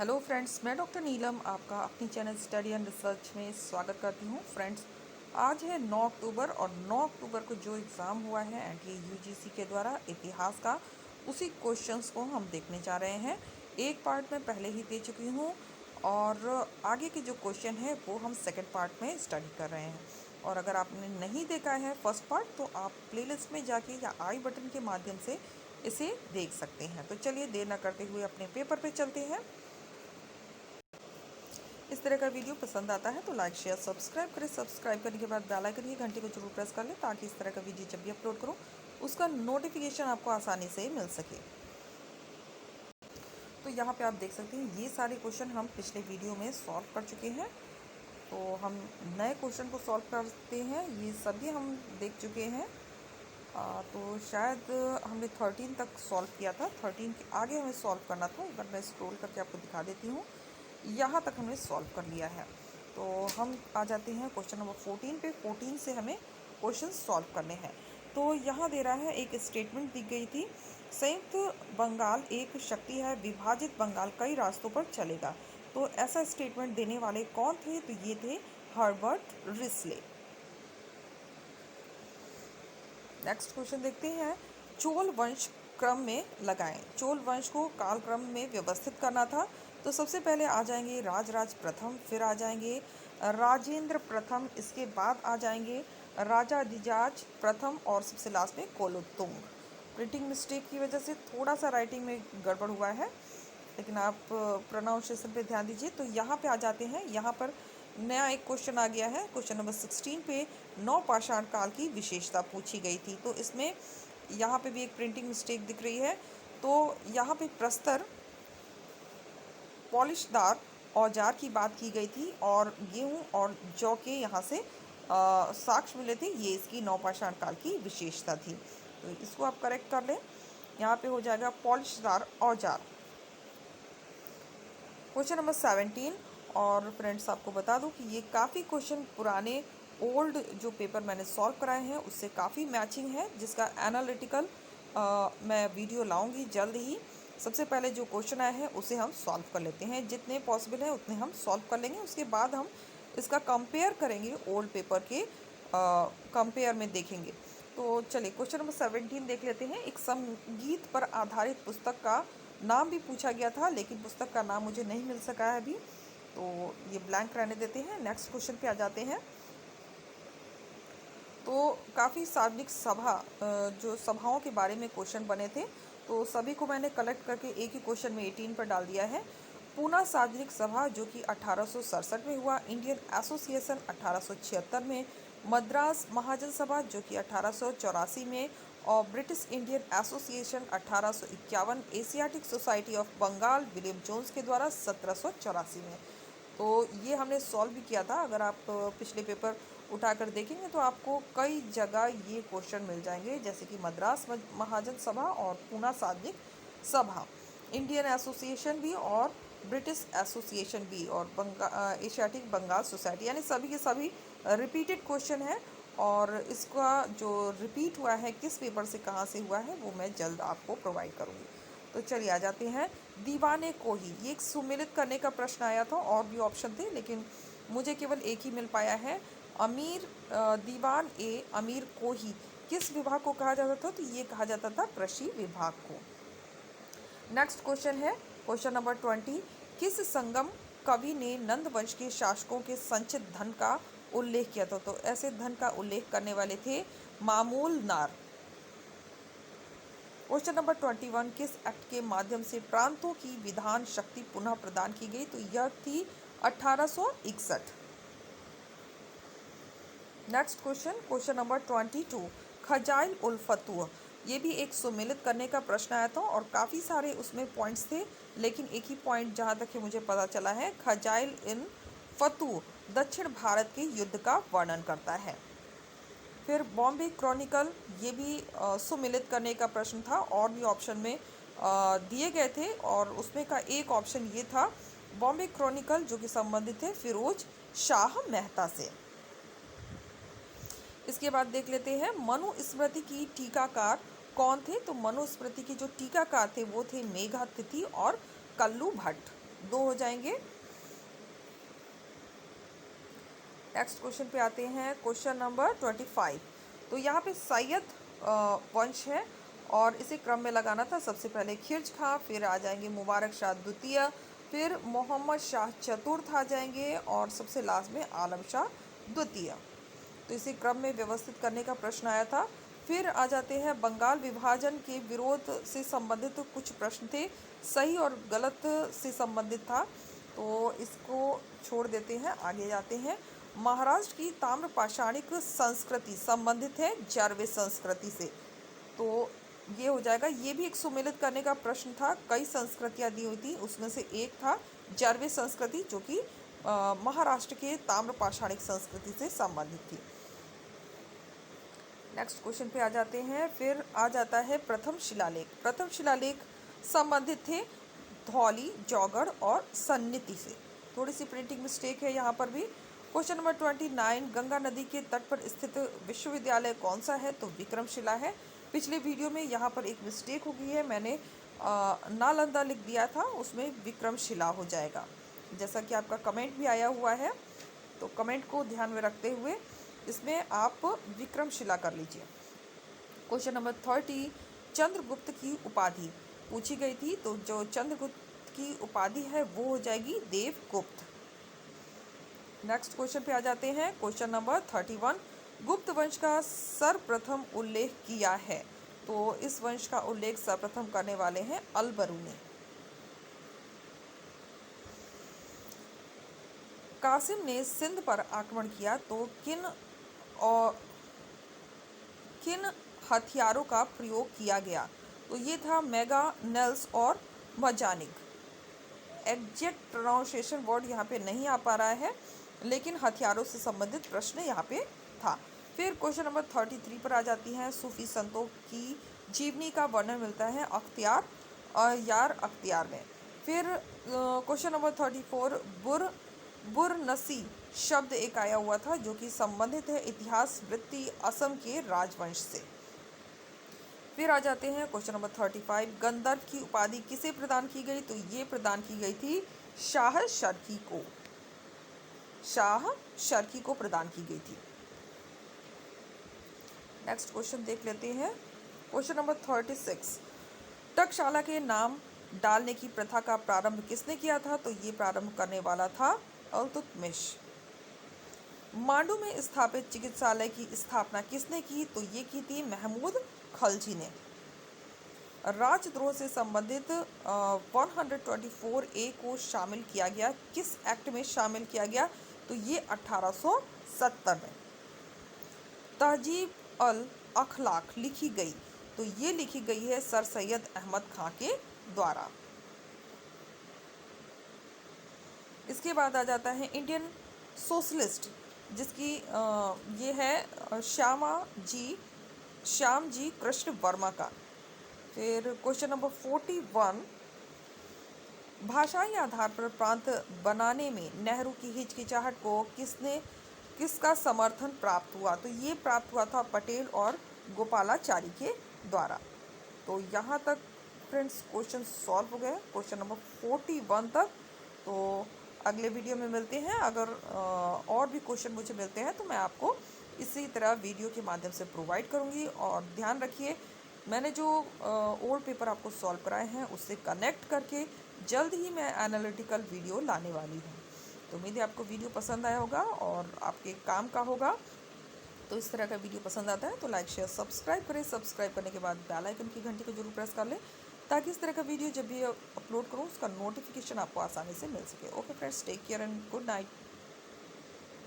Hello friends, मैं doctor नीलम आपका अपनी चैनल स्टडी एंड रिसर्च में स्वागत करती हूँ। फ्रेंड्स, आज है 9 अक्टूबर और 9 अक्टूबर को जो एग्ज़ाम हुआ है एनटीए यूजीसी के द्वारा इतिहास का, उसी क्वेश्चंस को हम देखने जा रहे हैं। एक पार्ट में पहले ही दे चुकी हूँ और आगे के जो क्वेश्चन है वो हम सेकेंड पार्ट में स्टडी कर रहे हैं। और अगर आपने नहीं देखा है फर्स्ट पार्ट तो आप प्लेलिस्ट में जाके या आई बटन के माध्यम से इसे देख सकते हैं। तो चलिए देर न करते हुए अपने पेपर पे चलते हैं। इस तरह का वीडियो पसंद आता है तो लाइक शेयर सब्सक्राइब करें। सब्सक्राइब करने के बाद बेल आइकन की घंटी को जरूर प्रेस कर लें ताकि इस तरह का वीडियो जब भी अपलोड करूं उसका नोटिफिकेशन आपको आसानी से मिल सके। तो यहाँ पे आप देख सकते हैं ये सारे क्वेश्चन हम पिछले वीडियो में सॉल्व कर चुके हैं। तो हम नए क्वेश्चन को सॉल्व करते हैं। ये सभी हम देख चुके हैं। तो शायद हमने 13 तक सॉल्व किया था। 13 के आगे हमें सॉल्व करना था। एक बार मैं स्क्रॉल करके आपको दिखा देती हूँ। यहाँ तक हमने सॉल्व कर लिया है। तो हम आ जाते हैं क्वेश्चन नंबर 14 पे। 14 से हमें क्वेश्चन सॉल्व करने हैं। तो यहाँ दे रहा है, एक स्टेटमेंट दी गई थी, संयुक्त बंगाल एक शक्ति है, विभाजित बंगाल कई रास्तों पर चलेगा। तो ऐसा स्टेटमेंट देने वाले कौन थे? तो ये थे हर्बर्ट रिसले। नेक्स्ट क्वेश्चन देखते हैं। चोल वंश क्रम में लगाएं। चोल वंश को काल क्रम में व्यवस्थित करना था। तो सबसे पहले आ जाएंगे राजराज प्रथम, फिर आ जाएंगे राजेंद्र प्रथम, इसके बाद आ जाएंगे राजाधिराज प्रथम और सबसे लास्ट में कोलोत्तुंग। प्रिंटिंग मिस्टेक की वजह से थोड़ा सा राइटिंग में गड़बड़ हुआ है, लेकिन आप प्रोनाउंसिएशन पे ध्यान दीजिए। तो यहाँ पे आ जाते हैं। यहाँ पर नया एक क्वेश्चन आ गया है। क्वेश्चन नंबर 16 पे नवपाषाण काल की विशेषता पूछी गई थी। तो इसमें यहाँ पे भी एक प्रिंटिंग मिस्टेक दिख रही है। तो यहाँ पे प्रस्तर पॉलिशदार औजार की बात की गई थी और गेहूँ और जौ के यहाँ से साक्ष्य मिले थे। ये इसकी नवपाषाण काल की विशेषता थी। तो इसको आप करेक्ट कर लें। यहाँ पे हो जाएगा पॉलिशदार औजार। Question number 17। और फ्रेंड्स, आपको बता दूं कि ये काफ़ी क्वेश्चन पुराने ओल्ड जो पेपर मैंने सॉल्व कराए हैं उससे काफ़ी मैचिंग है, जिसका एनालिटिकल मैं वीडियो लाऊंगी जल्द ही। सबसे पहले जो क्वेश्चन आए हैं उसे हम सॉल्व कर लेते हैं। जितने पॉसिबल है उतने हम सॉल्व कर लेंगे। उसके बाद हम इसका कंपेयर करेंगे, ओल्ड पेपर के कंपेयर में देखेंगे। तो चलिए क्वेश्चन नंबर 17 देख लेते हैं। एक संगीत पर आधारित पुस्तक का नाम भी पूछा गया था, लेकिन पुस्तक का नाम मुझे नहीं मिल सका है अभी, तो ये ब्लैंक रहने देते हैं। नेक्स्ट क्वेश्चन पे आ जाते हैं। तो काफ़ी सार्वजनिक सभा, जो सभाओं के बारे में क्वेश्चन बने थे, तो सभी को मैंने कलेक्ट करके एक ही क्वेश्चन में 18 पर डाल दिया है। पूना सार्वजनिक सभा जो कि 1867 में हुआ, इंडियन एसोसिएशन 1876 में, मद्रास महाजन सभा जो कि 1884 में, और British Indian Association 1851, Asiatic Society of Bengal William Jones के द्वारा 1784 में। तो ये हमने सॉल्व भी किया था। अगर आप पिछले पेपर उठाकर देखेंगे तो आपको कई जगह ये क्वेश्चन मिल जाएंगे, जैसे कि मद्रास महाजन सभा और पूना सार्वजनिक सभा, इंडियन एसोसिएशन भी और ब्रिटिश एसोसिएशन भी, और एशियाटिक बंगाल सोसाइटी, यानी सभी के सभी रिपीटेड क्वेश्चन है। और इसका जो रिपीट हुआ है किस पेपर से कहाँ से हुआ है वो मैं जल्द आपको प्रोवाइड करूँगी। तो चलिए आ जाते हैं। दीवाने को ही, ये एक सुमेलित करने का प्रश्न आया था, और भी ऑप्शन थे लेकिन मुझे केवल एक ही मिल पाया है। अमीर दीवान ए अमीर को ही किस विभाग को कहा जाता था? तो ये कहा जाता था कृषि विभाग को। नेक्स्ट क्वेश्चन है क्वेश्चन नंबर 20। किस संगम कवि ने नंद वंश के शासकों के संचित धन का उल्लेख किया था? तो ऐसे धन का उल्लेख करने वाले थे मामूल नार। Question number 21। किस एक्ट के माध्यम से प्रांतों की विधान शक्ति पुनः प्रदान की गई? तो यह थी 1861। Next question number 22। खजाइल उल फतूह, ये भी एक सुमेलित करने का प्रश्न आया था और काफ़ी सारे उसमें पॉइंट्स थे, लेकिन एक ही पॉइंट जहाँ तक है मुझे पता चला है, खजाइल इन फतूह दक्षिण भारत के युद्ध का वर्णन करता है। फिर बॉम्बे क्रॉनिकल, ये भी सुमेलित करने का प्रश्न था और भी ऑप्शन में दिए गए थे, और उसमें का एक ऑप्शन ये था बॉम्बे क्रॉनिकल जो कि संबंधित है फिरोज शाह मेहता से। इसके बाद देख लेते हैं मनुस्मृति की टीकाकार कौन थे? तो मनुस्मृति के जो टीकाकार थे वो थे मेघातिथि और कल्लू भट्ट। 2 हो जाएंगे। नेक्स्ट क्वेश्चन पे आते हैं, क्वेश्चन नंबर 25। तो यहाँ पे सैयद वंश है और इसे क्रम में लगाना था। सबसे पहले खिर्ज खां, फिर आ जाएंगे मुबारक शाह द्वितीय, फिर मोहम्मद शाह चतुर्थ आ जाएंगे और सबसे लास्ट में आलम शाह द्वितीय। तो इसे क्रम में व्यवस्थित करने का प्रश्न आया था। फिर आ जाते हैं बंगाल विभाजन के विरोध से संबंधित कुछ प्रश्न थे, सही और गलत से संबंधित था, तो इसको छोड़ देते हैं, आगे जाते हैं। महाराष्ट्र की ताम्र पाषाणिक संस्कृति संबंधित है जारवे संस्कृति से, तो ये हो जाएगा। ये भी एक सुमेलित करने का प्रश्न था, कई संस्कृतियाँ दी हुई थी, उसमें से एक था जारवे संस्कृति जो कि महाराष्ट्र के ताम्र पाषाणिक संस्कृति से संबंधित थी। नेक्स्ट क्वेश्चन पे आ जाते हैं। फिर आ जाता है प्रथम शिलालेख। प्रथम शिलालेख संबंधित थे धौली, जौगढ़ और सन्निति से। थोड़ी सी प्रिंटिंग मिस्टेक है यहाँ पर भी। क्वेश्चन नंबर 29, गंगा नदी के तट पर स्थित विश्वविद्यालय कौन सा है? तो विक्रमशिला है। पिछले वीडियो में यहाँ पर एक मिस्टेक हो गई है, मैंने नालंदा लिख दिया था, उसमें विक्रमशिला हो जाएगा। जैसा कि आपका कमेंट भी आया हुआ है, तो कमेंट को ध्यान में रखते हुए इसमें आप विक्रमशिला कर लीजिए। क्वेश्चन नंबर 30, चंद्रगुप्त की उपाधि पूछी गई थी, तो जो चंद्रगुप्त की उपाधि है वो हो जाएगी देवगुप्त। नेक्स्ट क्वेश्चन पे आ जाते हैं। क्वेश्चन नंबर 31, गुप्त वंश का सर्वप्रथम उल्लेख किया है, तो इस वंश का उल्लेख सर्वप्रथम करने वाले हैं अलबरूनी। कासिम ने सिंध पर आक्रमण किया, तो किन हथियारों का प्रयोग किया गया? तो ये था मैंगानेल्स और मजानिक। एग्जैक्ट प्रोनाउंसिएशन वर्ड यहाँ पे नहीं आ पा रहा है, लेकिन हथियारों से संबंधित प्रश्न यहाँ पे था। फिर क्वेश्चन नंबर 33 पर आ जाती हैं, सूफी संतों की जीवनी का वर्णन मिलता है अख्तियार और यार अख्तियार में। फिर क्वेश्चन नंबर 34, बुरनसी शब्द एक आया हुआ था जो कि संबंधित है इतिहास वृत्ति असम के राजवंश से। फिर आ जाते हैं क्वेश्चन नंबर 35, गंधर्व की उपाधि किसे प्रदान की गई? तो ये प्रदान की गई थी शाह शर्की को। शाह शर्की को प्रदान की गई थी। नेक्स्ट क्वेश्चन देख लेते हैं। क्वेश्चन नंबर 36, टकशाला के नाम डालने की प्रथा का प्रारंभ किसने किया था? तो ये प्रारंभ करने वाला था इल्तुतमिश। मांडू में स्थापित चिकित्सालय की स्थापना किसने की? तो ये की थी महमूद खलजी ने। राजद्रोह से संबंधित 124A को शामिल किया गया, किस एक्ट में शामिल किया गया? तो ये 1870 में। तहजीब अल अखलाक लिखी गई, तो ये लिखी गई है सर सैयद अहमद खां के द्वारा। इसके बाद आ जाता है इंडियन सोशलिस्ट, जिसकी ये है श्याम जी कृष्ण वर्मा का। फिर क्वेश्चन नंबर 41, भाषाई आधार पर प्रांत बनाने में नेहरू की हिचकिचाहट को किसका समर्थन प्राप्त हुआ? तो ये प्राप्त हुआ था पटेल और गोपालाचारी के द्वारा। तो यहाँ तक फ्रेंड्स क्वेश्चन सॉल्व हो गए, क्वेश्चन नंबर 41 तक। तो अगले वीडियो में मिलते हैं। अगर और भी क्वेश्चन मुझे मिलते हैं तो मैं आपको इसी तरह वीडियो के माध्यम से प्रोवाइड करूँगी। और ध्यान रखिए, मैंने जो ओल्ड पेपर आपको सॉल्व कराए हैं उससे कनेक्ट करके जल्द ही मैं एनालिटिकल वीडियो लाने वाली हूँ। तो उम्मीद है आपको वीडियो पसंद आया होगा और आपके काम का होगा। तो इस तरह का वीडियो पसंद आता है तो लाइक शेयर सब्सक्राइब करें। सब्सक्राइब करने के बाद बेल आइकन की घंटी को जरूर प्रेस कर लें, ताकि इस तरह का वीडियो जब भी अपलोड करूँ उसका नोटिफिकेशन आपको आसानी से मिल सके। Okay friends, take care and good night.